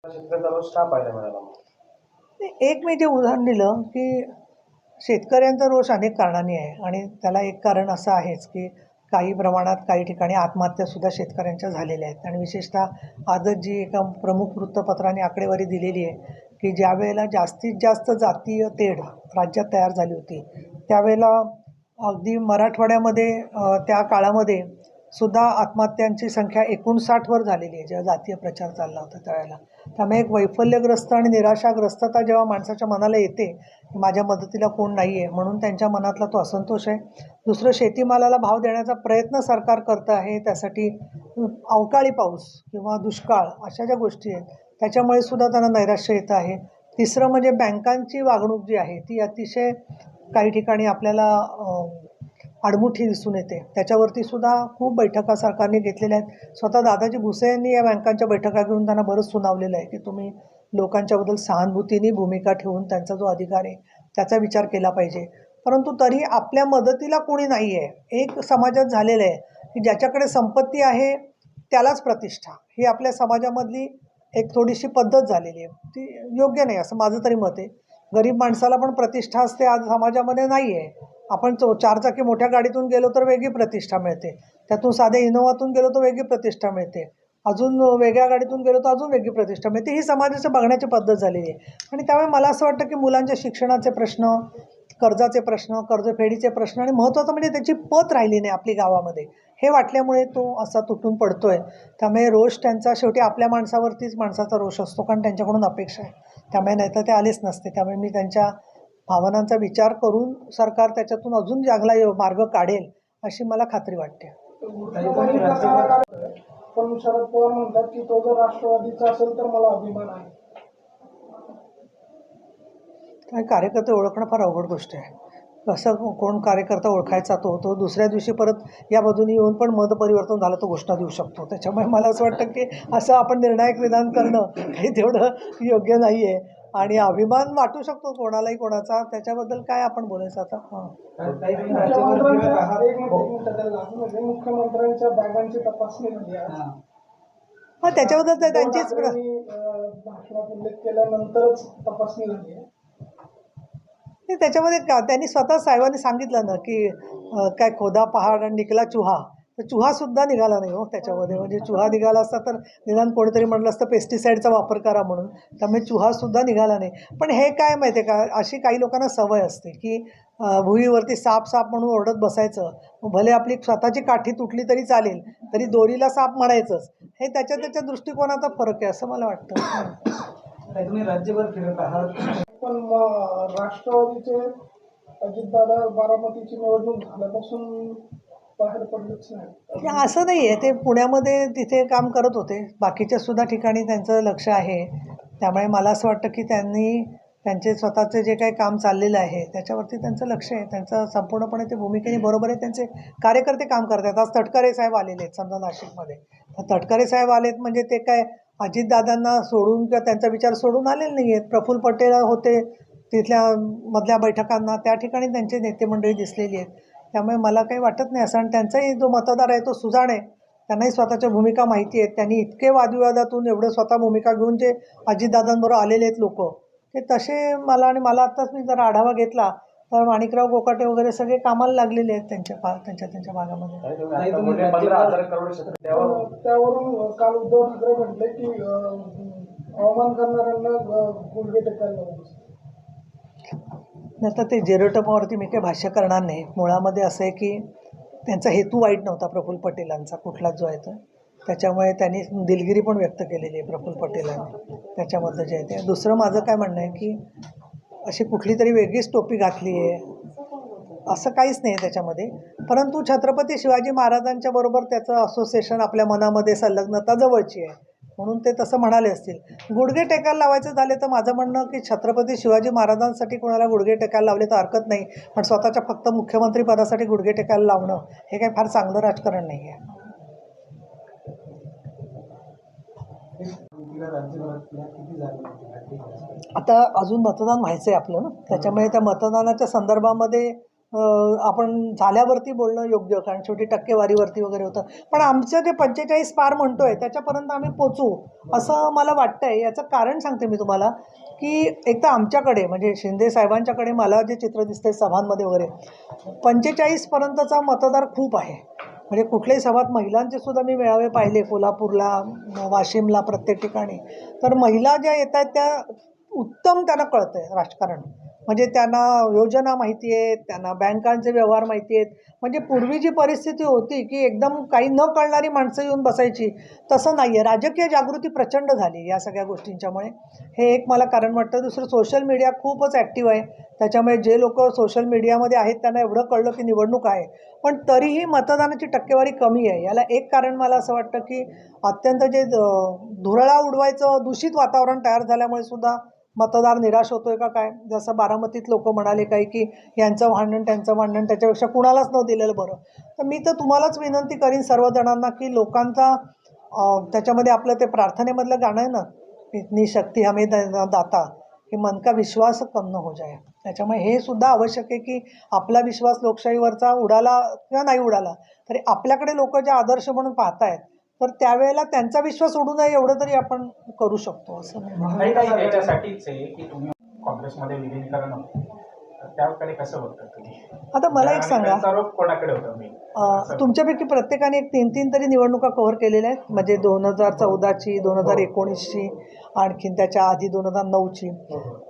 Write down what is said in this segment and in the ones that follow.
शेतकऱ्याचा रोष का पाहायला मिळाला? एक मी जे उदाहरण दिलं की शेतकऱ्यांचा रोष अनेक कारणांनी आहे आणि त्याला एक कारण असं आहेच की काही प्रमाणात काही ठिकाणी आत्महत्यासुद्धा शेतकऱ्यांच्या झालेल्या आहेत आणि विशेषतः आजच जी एका प्रमुख वृत्तपत्राने आकडेवारी दिलेली आहे की ज्या वेळेला जास्तीत जास्त जातीय तेढ राज्यात तयार झाली होती त्यावेळेला अगदी मराठवाड्यामध्ये त्या काळामध्ये सुद्धा आत्महत्यांची संख्या 59वर झालेली आहे जेव्हा जातीय प्रचार चालला होता त्यावेळेला. त्यामुळे एक वैफल्यग्रस्त आणि निराशाग्रस्तता जेव्हा माणसाच्या मनाला येते माझ्या मदतीला कोण नाही आहे म्हणून त्यांच्या मनातला तो असंतोष आहे. दुसरं शेतीमालाला भाव देण्याचा प्रयत्न सरकार करतं आहे त्यासाठी अवकाळी पाऊस किंवा दुष्काळ अशा ज्या गोष्टी आहेत त्याच्यामुळे सुद्धा त्यांना नैराश्य येतं आहे. तिसरं म्हणजे बँकांची वागणूक जी आहे ती अतिशय काही ठिकाणी आपल्याला आडमुठी दिसून येते. त्याच्यावरती सुद्धा खूप बैठका सरकारने घेतलेल्या आहेत. स्वतः दादाजी भुसे यांनी या बँकांच्या बैठका घेऊन त्यांना बरंच सुनावलेलं आहे की तुम्ही लोकांच्याबद्दल सहानुभूतीने भूमिका ठेवून त्यांचा जो अधिकार आहे त्याचा विचार केला पाहिजे. परंतु तरी आपल्या मदतीला कोणी नाही आहे. एक समाजात झालेलं आहे की ज्याच्याकडे संपत्ती आहे त्यालाच प्रतिष्ठा, ही आपल्या समाजामधली एक थोडीशी पद्धत झालेली आहे. ती योग्य नाही असं माझं तरी मत आहे. गरीब माणसाला पण प्रतिष्ठा असते आज समाजामध्ये नाही आहे. आपण चारचाकी मोठ्या गाडीतून गेलो तर वेगळी प्रतिष्ठा मिळते, त्यातून साधे इनोव्हातून गेलो तर वेगळी प्रतिष्ठा मिळते, अजून वेगळ्या गाडीतून गेलो तर अजून वेगळी प्रतिष्ठा मिळते. ही समाजाची बघण्याची पद्धत झालेली आहे आणि त्यामुळे मला असं वाटतं की मुलांच्या शिक्षणाचे प्रश्न, कर्जाचे प्रश्न, कर्जफेडीचे प्रश्न आणि महत्त्वाचं म्हणजे त्याची पत राहिली नाही आपली गावामध्ये, हे वाटल्यामुळे तो असा तुटून पडतोय. त्यामुळे रोष त्यांचा शेवटी आपल्या माणसावरतीच माणसाचा रोष असतो कारण त्यांच्याकडून अपेक्षा आहे. त्यामुळे नाहीतर ते आलेच नसते. त्यामुळे मी त्यांच्या भावनांचा विचार करून सरकार त्याच्यातून अजून चांगला मार्ग काढेल अशी मला खात्री वाटते. पण शरद पवार म्हणतात की तो जर राष्ट्रवादीचा असेल तर मला अभिमान आहे. काय कार्यकर्ते ओळखणं फार अवघड गोष्ट आहे. कसं कोण कार्यकर्ता ओळखायचा तो दुसऱ्या दिवशी परत या बाजूने येऊन पण मत परिवर्तन झालं तो घोषणा देऊ शकतो. त्याच्यामुळे मला असं वाटतं की असं आपण निर्णायक विधान करणं काही तेवढं योग्य नाही आहे आणि अभिमान वाटू शकतो कोणालाही कोणाचा, त्याच्याबद्दल काय आपण बोलायचं आता. मुख्यमंत्र्यांच्या बॅगांची तपासणी झाली हां, त्याच्याबद्दल तर त्यांचीच भाषणात उल्लेख केल्यानंतरच तपासणी झाली आहे. त्याच्यामध्ये त्यांनी स्वतः साहेबांनी सांगितलं ना की काय खोदा पहाड आणि निघाला चुहा, तर चुहासुद्धा निघाला नाही हो त्याच्यामध्ये. म्हणजे चुहा निघाला असता तर निदान कोणीतरी म्हटलं असतं पेस्टिसाईडचा वापर करा म्हणून, त्यामुळे चुहासुद्धा निघाला नाही. पण हे काय माहिती आहे का, अशी काही लोकांना सवय असते की भुईवरती साप साप म्हणून ओरडत बसायचं. भले आपली स्वतःची काठी तुटली तरी चालेल, तरी दोरीला साप म्हणायचंच. हे त्याच्या दृष्टिकोनाचा फरक आहे असं मला वाटतं. तुम्ही राज्यभर फिरत आहात पण राष्ट्रवादीचे अजितदादा बारामतीची निवडणूक झाल्यापासून बाहेर पडलेच नाही. असं नाही आहे, ते पुण्यामध्ये तिथे काम करत होते, बाकीच्या सुद्धा ठिकाणी त्यांचं लक्ष आहे. त्यामुळे मला असं वाटतं की त्यांनी त्यांचे स्वतःचे जे काही काम चाललेलं आहे त्याच्यावरती त्यांचं लक्ष आहे. त्यांचं संपूर्णपणे ते भूमिकेने बरोबर आहे. त्यांचे कार्यकर्ते काम करतात. आज तटकरे साहेब आलेले आहेत समजा नाशिकमध्ये, तर तटकरे साहेब आलेत म्हणजे ते काय अजितदादांना सोडून किंवा त्यांचा विचार सोडून आलेले नाही आहेत. प्रफुल्ल पटेल होते तिथल्या मधल्या बैठकांना, त्या ठिकाणी त्यांचे नेते मंडळी दिसलेली आहेत. त्यामुळे मला काही वाटत नाही असं. आणि त्यांचाही जो मतदार आहे तो सुजाण आहे, त्यांनाही स्वतःच्या भूमिका माहिती आहेत. त्यांनी इतके वादविवादातून एवढं स्वतः भूमिका घेऊन जे अजितदादांबरोबर आलेले आहेत लोक, ते तसे मला आत्ताच मी जर आढावा घेतला तर माणिकराव गोकाटे वगैरे सगळे कामाला लागलेले आहेत त्यांच्या भागामध्ये. त्यावरून काल उद्धव ठाकरे म्हटले की अवमान करणाऱ्यांना गुडघे टेकायला लावले. नंतर ते जेरोटमावरती मी काही भाष्य करणार नाही. मुळामध्ये असं आहे की त्यांचा हेतू वाईट नव्हता प्रफुल्ल पटेलांचा कुठलाच जो आहे तो, त्याच्यामुळे त्यांनी दिलगिरी पण व्यक्त केलेली आहे प्रफुल्ल पटेलांनी त्याच्यामधलं जे आहे ते. दुसरं माझं काय म्हणणं आहे की अशी कुठली तरी वेगळीच टोपी घातली आहे असं काहीच नाही आहे त्याच्यामध्ये. परंतु छत्रपती शिवाजी महाराजांच्या बरोबर त्याचं असोसिएशन आपल्या मनामध्ये संलग्नता जवळची आहे म्हणून ते तसं म्हणाले असतील. गुडघे टेकायला लावायचं झाले तर माझं म्हणणं की छत्रपती शिवाजी महाराजांसाठी कोणाला गुडघे टेकायला लावले तर हरकत नाही, पण स्वतःच्या फक्त मुख्यमंत्री पदासाठी गुडघे टेकायला लावणं हे काही फार चांगलं राजकारण नाही आहे. आता अजून मतदान व्हायचं आहे आपलं ना, त्याच्यामुळे त्या मतदानाच्या संदर्भामध्ये आपण झाल्यावरती बोलणं योग्य, कारण शेवटी टक्केवारीवरती वगैरे होतं. पण आमचं जे 45 पार म्हणतोय त्याच्यापर्यंत आम्ही पोचू असं मला वाटतंय. याचं कारण सांगते मी तुम्हाला, की एक तर आमच्याकडे म्हणजे शिंदे साहेबांच्याकडे मला जे चित्र दिसतंय सभांमध्ये वगैरे 45पर्यंतचा मतदार खूप आहे. म्हणजे कुठल्याही सभात महिलांचे सुद्धा मी मेळावे पाहिले, कोल्हापूरला, वाशिमला, प्रत्येक ठिकाणी. तर महिला ज्या येत आहेत त्या उत्तम त्यांना कळतं आहे राजकारण. म्हणजे त्यांना योजना माहिती आहेत, त्यांना बँकांचे व्यवहार माहिती आहेत. म्हणजे पूर्वी जी परिस्थिती होती की एकदम काही न कळणारी माणसं येऊन बसायची, तसं नाही आहे. राजकीय जागृती प्रचंड झाली या सगळ्या गोष्टींच्यामुळे. हे एक मला कारण वाटतं. दुसरं, सोशल मीडिया खूपच ॲक्टिव्ह आहे. त्याच्यामुळे जे लोक सोशल मीडियामध्ये आहेत त्यांना एवढं कळलं की निवडणूक आहे, पण तरीही मतदानाची टक्केवारी कमी आहे. याला एक कारण मला असं वाटतं की अत्यंत जे धुरळा उडवायचं दूषित वातावरण तयार झाल्यामुळे सुद्धा मतदार निराश होतोय का काय. जसं बारामतीत लोक म्हणाले काही की यांचं भांडण त्यांचं भांडण, त्याच्यापेक्षा कुणालाच न दिलेलं बरं. तर मी तर तुम्हालाच विनंती करीन सर्वजणांना की लोकांचा त्याच्यामध्ये आपलं ते प्रार्थनेमधलं गाणं आहे ना, इतनी शक्ती हमें दाता, की मन का विश्वास कम न हो जाए. त्याच्यामुळे हे सुद्धा आवश्यक आहे की आपला विश्वास लोकशाहीवरचा उडाला किंवा नाही उडाला तरी आपल्याकडे लोक जे आदर्श म्हणून पाहतायत, तर त्यावेळेला त्यांचा विश्वास उडू नये एवढं तरी आपण करू शकतो असं मी म्हणेन. आणि काही याच्यासाठीच आहे की तुम्ही काँग्रेसमध्ये विलीनीकरण होते, तर त्याकडे कसं बघतात तुम्ही? आता मला एक सांगा, त्यांचा आरोप कोणाकडे होता मी? तुमच्यापैकी प्रत्येकाने एक 3-3 तरी निवडणुका कव्हर केलेल्या आहेत. म्हणजे 2014ची, 2019ची, आणखीन त्याच्या आधी 2009ची.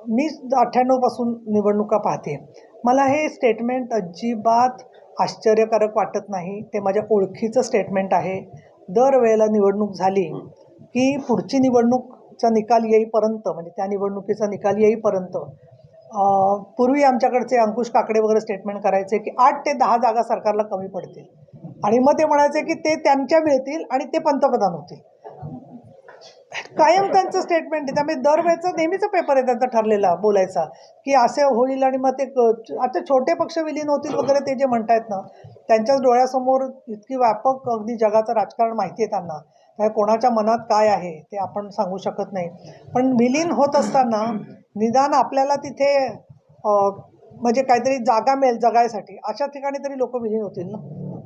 मी 98पासून निवडणुका पाहते. मला हे स्टेटमेंट अजिबात आश्चर्यकारक वाटत नाही. ते माझ्या ओळखीचं स्टेटमेंट आहे. दरवेळेला निवडणूक झाली की पुढची निवडणूकचा निकाल येईपर्यंत, म्हणजे त्या निवडणुकीचा निकाल येईपर्यंत पूर्वी आमच्याकडचे अंकुश काकडे वगैरे स्टेटमेंट करायचे की 8 ते 10 जागा सरकारला कमी पडतील, आणि मग ते म्हणायचे की ते त्यांच्या मिळतील आणि ते पंतप्रधान होतील. कायम त्यांचं स्टेटमेंट आहे. त्यामुळे दरवेळेचा नेहमीचा पेपर आहे त्यांचा ठरलेला बोलायचा की असे होईल, आणि मग ते आता छोटे पक्ष विलीन होतील वगैरे ते जे म्हणतायत ना, त्यांच्याच डोळ्यासमोर इतकी व्यापक अगदी जगाचं राजकारण माहिती आहे त्यांना. काय कोणाच्या मनात काय आहे ते आपण सांगू शकत नाही. पण विलीन होत असताना निदान आपल्याला तिथे म्हणजे काहीतरी जागा मिळेल जगायसाठी, अशा ठिकाणी तरी लोक विलीन होतील ना.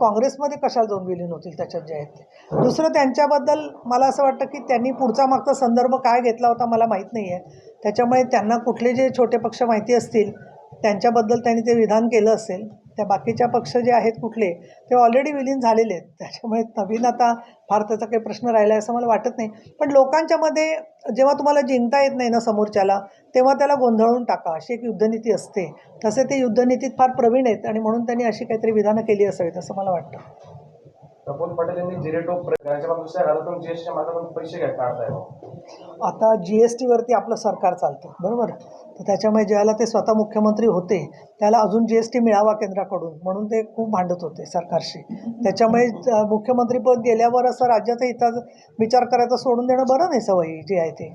काँग्रेसमध्ये कशाला जाऊन विलीन होतील त्याच्यात जे आहेत ते. दुसरं, त्यांच्याबद्दल मला असं वाटतं की त्यांनी पुढचा मागचा संदर्भ काय घेतला होता मला माहीत नाही आहे. त्याच्यामुळे त्यांना कुठले जे छोटे पक्ष माहिती असतील त्यांच्याबद्दल त्यांनी ते विधान केलं असेल. त्या बाकीच्या पक्ष जे आहेत कुठले, ते ऑलरेडी विलीन झालेले आहेत. त्याच्यामुळे नवीन आता फार त्याचा काही प्रश्न राहिला आहे असं मला वाटत नाही. पण लोकांच्यामध्ये जेव्हा तुम्हाला जिंकता येत नाही ना समोरच्याला, तेव्हा त्याला गोंधळून टाका, अशी एक युद्धनीती असते. तसे ते युद्धनीतीत फार प्रवीण आहेत आणि म्हणून त्यांनी अशी काहीतरी विधानं केली असावीत असं मला वाटतं. प्रफुल्ल पटेल यांनी जिरेटोप करायच्या दुसऱ्या घरातून जीएसटीच्या माध्यमातून पैसे काढताय. आता GSTवरती आपलं सरकार चालतं, बरोबर. तर त्याच्यामुळे ज्यावेळेला ते स्वतः मुख्यमंत्री होते त्याला अजून GST मिळावा केंद्राकडून, म्हणून ते खूप भांडत होते सरकारशी. त्याच्यामुळे मुख्यमंत्रीपद गेल्यावर असं राज्याचा हिताचा विचार करायचा सोडून देणं बरं नाही, सवयी जी आहे ते.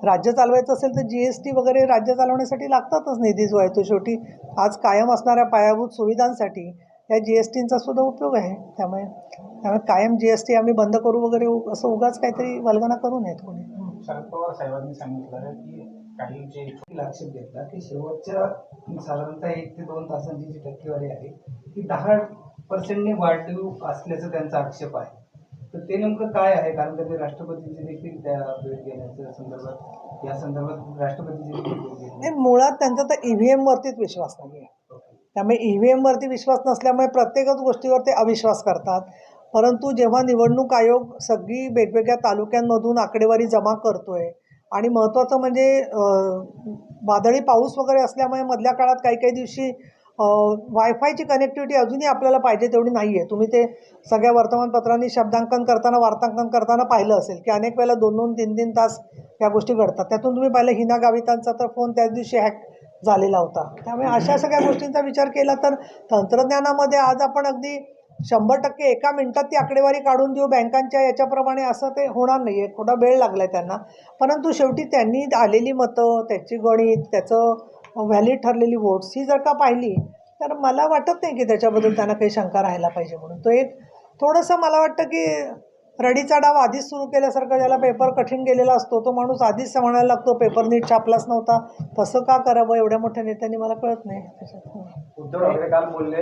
राज्य चालवायचं असेल तर GST वगैरे राज्य चालवण्यासाठी लागतातच निधी जो आहे तो. शेवटी आज कायम असणाऱ्या पायाभूत सुविधांसाठी या GSTचा सुद्धा उपयोग आहे. त्यामुळे कायम GST आम्ही बंद करू वगैरे असं उगाच काहीतरी वल्गना करू नयेत कोणी. शरद पवार साहेबांनी सांगितलं की काही जे लक्षात घेतला की शेवटच्या साधारणतः 1 ते 2 तासांची जी टक्केवारी आहे ती 10%ने वाढीव असल्याचा त्यांचा आक्षेप आहे. तर ते नेमकं काय आहे? कारण त्यांनी राष्ट्रपतींची देखील त्या भेट घेण्याच्या संदर्भात, या संदर्भात राष्ट्रपतींची देखील भेट घेतली. नाही, मुळात त्यांचा तर EVM-वरतीच विश्वास नाही आहे. त्यामुळे EVM-वरती विश्वास नसल्यामुळे प्रत्येकच गोष्टीवर ते अविश्वास करतात. परंतु जेव्हा निवडणूक आयोग सगळी वेगवेगळ्या तालुक्यांमधून आकडेवारी जमा करतोय, आणि महत्त्वाचं म्हणजे वादळी पाऊस वगैरे असल्यामुळे मधल्या काळात काही काही दिवशी वायफायची कनेक्टिव्हिटी अजूनही आपल्याला पाहिजे तेवढी नाही आहे. तुम्ही ते सगळ्या वर्तमानपत्रांनी शब्दांकन करताना, वार्तांकन करताना पाहिलं असेल की अनेक वेळेला 2-2, 3-3 तास या गोष्टी घडतात. त्यातून तुम्ही पाहिलं हिना गावितांचा तर फोन त्याच दिवशी हॅक झालेला होता. त्यामुळे अशा सगळ्या गोष्टींचा विचार केला तर तंत्रज्ञानामध्ये आज आपण अगदी 100% एका मिनिटात ती आकडेवारी काढून देऊ बँकांच्या याच्याप्रमाणे, असं ते होणार नाही आहे. थोडा वेळ लागला आहे त्यांना. परंतु शेवटी त्यांनी आलेली मतं, त्याची गणित, त्याचं व्हॅलिड ठरलेली वोट्स ही जर का पाहिली तर मला वाटत नाही की त्याच्याबद्दल त्यांना काही शंका राहायला पाहिजे म्हणून. तो एक थोडंसं मला वाटतं की रडीचा डाव आधीच सुरू केल्यासारखं, ज्याला पेपर कठीण गेलेला असतो तो माणूस आधीच म्हणायला लागतो पेपर नीट छापलाच नव्हता. तसं का करावं एवढ्या मोठ्या नेत्यांनी, मला कळत नाही त्याच्यात. उद्धव ठाकरे काल बोलले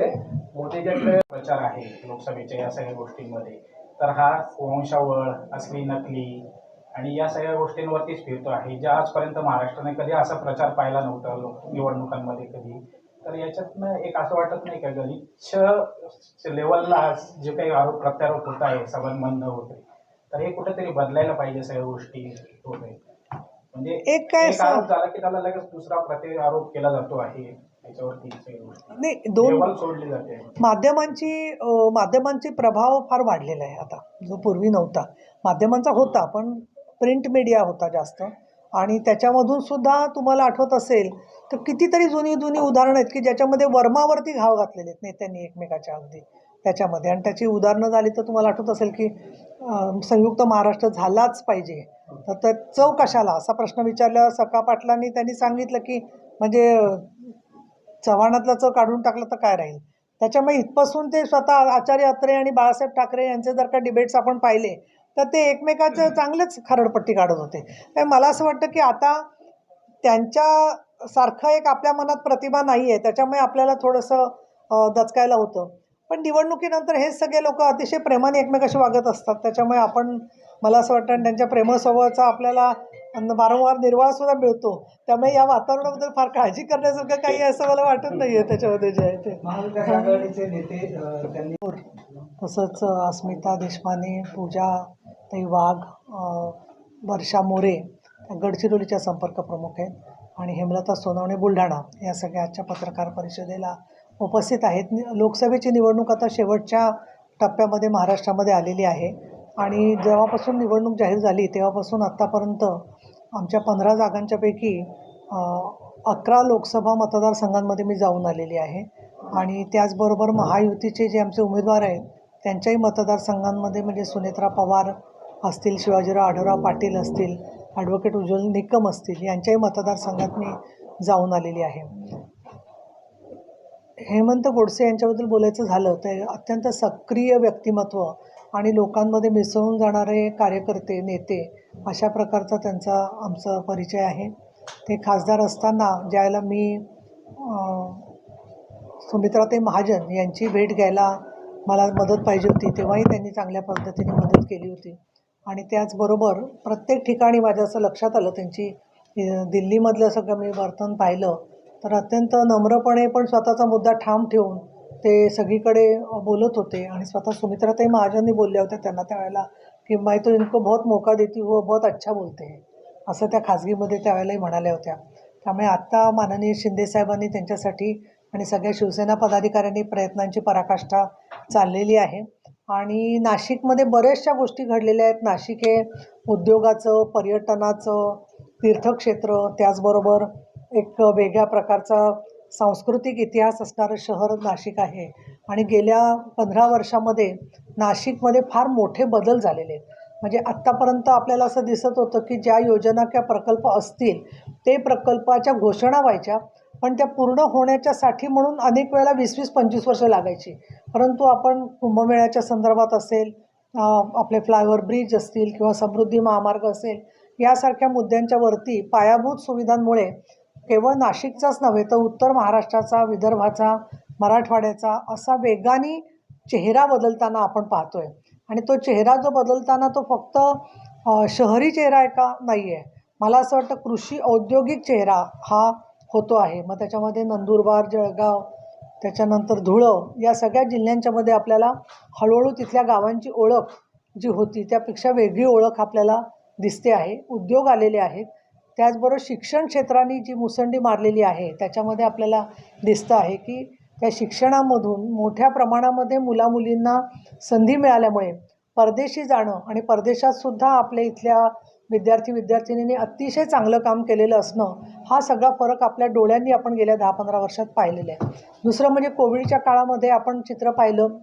मोदींकडे प्रचार आहे लोकसभेच्या या सगळ्या गोष्टींमध्ये, तर हा वंशावळ, असली नकली आणि या सगळ्या गोष्टींवरतीच फिरतो आहे, ज्या आजपर्यंत महाराष्ट्राने कधी असा प्रचार पाहिला नव्हता निवडणुकांमध्ये कधी. तर याच्यातनं एक असं वाटत नाही का गलिच्छ लेवलला जे काही आरोप प्रत्यारोप होत आहे सभांमधनं होते, तर हे कुठेतरी बदलायला पाहिजे सगळ्या गोष्टी होत आहेत. म्हणजे एक काय एक आरोप झाला की त्याला लगेच दुसरा प्रति आरोप केला जातो आहे, त्याच्यावरती सगळ्या गोष्टी नाही, दोन लेवल सोडली जाते. माध्यमांची प्रभाव फार वाढलेला आहे आता, जो पूर्वी नव्हता. माध्यमांचा होता पण प्रिंट मीडिया होता जास्त, आणि त्याच्यामधून सुद्धा तुम्हाला आठवत असेल तर कितीतरी जुनी उदाहरणं आहेत की ज्याच्यामध्ये वर्मावरती घाव घातलेले आहेत नेत्यांनी एकमेकाच्या अगदी त्याच्यामध्ये. आणि त्याची उदाहरणं झाली तर तुम्हाला आठवत असेल की संयुक्त महाराष्ट्र झालाच पाहिजे, तर चव कशाला असा प्रश्न विचारल्यावर सखा पाटलांनी त्यांनी सांगितलं की म्हणजे चव्हाणातला चव काढून टाकलं तर काय राहील. त्याच्यामुळे इथपासून ते स्वतः आचार्य अत्रे आणि बाळासाहेब ठाकरे यांचे जर का डिबेट्स आपण पाहिले तर ते एकमेकाचं चांगलेच खरडपट्टी काढत होते. तर मला असं वाटतं की आता त्यांच्यासारखं एक आपल्या मनात प्रतिभा नाही आहे, त्याच्यामुळे आपल्याला थोडंसं दचकायला होतं. पण निवडणुकीनंतर हेच सगळे लोक अतिशय प्रेमाने एकमेकाशी वागत असतात, त्याच्यामुळे आपण, मला असं वाटतं त्यांच्या प्रेमळ स्वभावाचा आपल्याला वारंवार निर्वाळसुद्धा मिळतो. त्यामुळे या वातावरणाबद्दल फार काळजी करण्यासारखं काही असं मला वाटत नाही आहे त्याच्यामध्ये जे आहे ते. महाविकास आघाडीचे नेते त्यांनी तसंच अस्मिता देशपांडे, पूजा ताई वाघ, वर्षा मोरे गडचिरोलीच्या संपर्क प्रमुख आहेत, आणि हेमलता सोनवणे बुलढाणा या सगळ्या आजच्या पत्रकार परिषदेला उपस्थित आहेत. लोकसभेची निवडणूक आता शेवटच्या टप्प्यामध्ये महाराष्ट्रामध्ये आलेली आहे, आणि जेव्हापासून निवडणूक जाहीर झाली तेव्हापासून आत्तापर्यंत आमच्या 15 जागांच्यापैकी 11 लोकसभा मतदारसंघांमध्ये मी जाऊन आलेली आहे. आणि त्याचबरोबर महायुतीचे जे आमचे उमेदवार आहेत त्यांच्याही मतदारसंघांमध्ये, म्हणजे सुनेत्रा पवार असतील, शिवाजीराव आढळराव पाटील असतील, ॲडव्होकेट उज्ज्वल निकम असतील, यांच्याही मतदारसंघात मी जाऊन आलेली आहे. हेमंत गोडसे यांच्याबद्दल बोलायचं झालं तर अत्यंत सक्रिय व्यक्तिमत्व आणि लोकांमध्ये मिसळून जाणारे कार्यकर्ते, नेते, अशा प्रकारचा त्यांचा आमचा परिचय आहे. ते खासदार असताना ज्यावेळेला मी सुमित्राताई महाजन यांची भेट घ्यायला मला मदत पाहिजे होती तेव्हाही त्यांनी चांगल्या पद्धतीने मदत केली होती. आणि त्याचबरोबर प्रत्येक ठिकाणी माझ्या असं लक्षात आलं, त्यांची दिल्लीमधलं सगळं मी वर्तन पाहिलं तर अत्यंत नम्रपणे पण स्वतःचा मुद्दा ठाम ठेवून ते सगळीकडे बोलत होते. आणि स्वतः सुमित्राताई महाजननी बोलल्या होत्या त्यांना त्यावेळेला की मैं तो इनको बहुत मौका देती हूँ, बहुत अच्छा बोलते हैं, असं त्या खाजगीमध्ये त्यावेळेलाही म्हणाल्या होत्या. त्यामुळे आत्ता माननीय शिंदेसाहेबांनी त्यांच्यासाठी आणि सगळ्या शिवसेना पदाधिकाऱ्यांनी प्रयत्नांची पराकाष्ठा चाललेली आहे. आणि नाशिकमध्ये बऱ्याचशा गोष्टी घडलेल्या आहेत. नाशिक हे उद्योगाचं, पर्यटनाचं तीर्थक्षेत्र, त्याचबरोबर एक वेगळ्या प्रकारचा सांस्कृतिक इतिहास असणारं शहर नाशिक आहे. आणि गेल्या 15 वर्षामध्ये नाशिकमध्ये फार मोठे बदल झालेले आहेत. म्हणजे आत्तापर्यंत आपल्याला असं दिसत होतं की ज्या योजना किंवा प्रकल्प असतील ते प्रकल्पाच्या घोषणा व्हायच्या, पण त्या पूर्ण होण्याच्यासाठी म्हणून अनेक वेळेला 20-25 वर्ष लागायची. परंतु आपण कुंभमेळ्याच्या संदर्भात असेल, आपले फ्लायओव्हर ब्रिज असतील किंवा समृद्धी महामार्ग असेल, यासारख्या मुद्द्यांच्या वरती पायाभूत सुविधांमुळे केवळ नाशिकचाच नव्हे तर उत्तर महाराष्ट्राचा, विदर्भाचा, मराठवाड्याचा असा वेगाने चेहरा बदलताना आपण पाहतो आहे. आणि तो चेहरा जो बदलताना तो फक्त शहरी चेहरा आहे का? नाही आहे. मला असं वाटतं कृषी औद्योगिक चेहरा हा होतो आहे. मग त्याच्यामध्ये नंदुरबार, जळगाव, त्याच्यानंतर धुळं या सगळ्या जिल्ह्यांच्यामध्ये आपल्याला हळूहळू तिथल्या गावांची ओळख जी होती त्यापेक्षा वेगळी ओळख आपल्याला दिसते आहे. उद्योग आलेले आहेत. त्याचबरोबर शिक्षण क्षेत्राने जी मुसंडी मारलेली आहे त्याच्यामध्ये आपल्याला दिसतं आहे की त्या शिक्षणामधून मोठ्या प्रमाणामध्ये मुलामुलींना संधी मिळाल्यामुळे परदेशी जाणं आणि परदेशातसुद्धा आपल्या इथल्या विद्यार्थिनींनी अतिशय चांगलं काम केलेलं असणं, हा सगळा फरक आपल्या डोळ्यांनी आपण गेल्या 10-15 वर्षात पाहिलेला आहे. दुसरं म्हणजे कोविडच्या काळामध्ये आपण चित्र पाहिलं